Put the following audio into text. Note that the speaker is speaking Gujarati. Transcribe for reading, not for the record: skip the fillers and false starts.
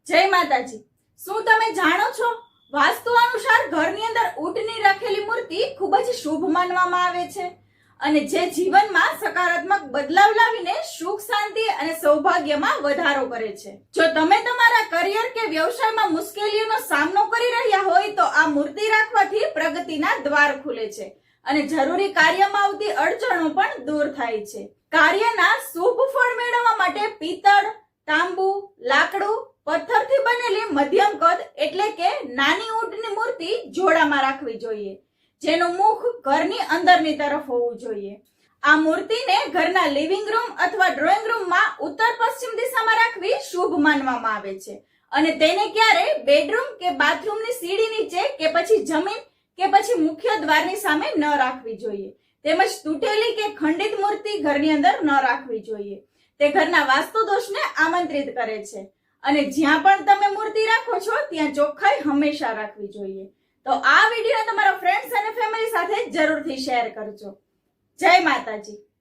જય માતાજી। શું તમે જાણો છો વાસ્તુ અનુસાર ઘરની અંદર ઊંટની રાખેલી મૂર્તિ ખૂબ જ શુભ માનવામાં આવે છે અને જે જીવનમાં સકારાત્મક બદલાવ લાવીને સુખ શાંતિ અને સૌભાગ્યમાં વધારો કરે છે। જો તમે તમારા કરિયર કે વ્યવસાયમાં મુશ્કેલીઓનો સામનો કરી રહ્યા હોય તો આ મૂર્તિ રાખવાથી પ્રગતિના દ્વાર ખુલે છે અને જરૂરી કાર્યમાં આવતી અડચણો પણ દૂર થાય છે। કાર્યના શુભ ફળ મેળવવા માટે પિત્તળ, તાંબુ, લાકડું, પથ્થરથી બનેલી મધ્યમ કદ એટલે કે નાની ઊંટની મૂર્તિ જોડામાં રાખવી જોઈએ, જેનું મુખ ઘરની અંદરની તરફ હોવું જોઈએ। આ મૂર્તિને ઘરના લિવિંગ રૂમ અથવા ડ્રોઈંગ રૂમમાં ઉત્તર પશ્ચિમ દિશામાં રાખવી શુભ માનવામાં આવે છે અને તેને ક્યારે બેડરૂમ કે બાથરૂમની સીડી નીચે કે પછી જમીન કે પછી મુખ્ય દ્વારની સામે ન રાખવી જોઈએ। તેમજ તૂટેલી કે ખંડિત મૂર્તિ ઘરની અંદર ન રાખવી જોઈએ, તે ઘરના વાસ્તુ દોષને આમંત્રિત કરે છે અને જ્યાં પણ તમે મૂર્તિ રાખો છો ત્યાં ચોખ્ખાઈ હંમેશા રાખવી જોઈએ। તો આ વિડીયો તમારા ફ્રેન્ડ્સ અને ફેમિલી સાથે જરૂરથી શેર કરજો। જય માતાજી।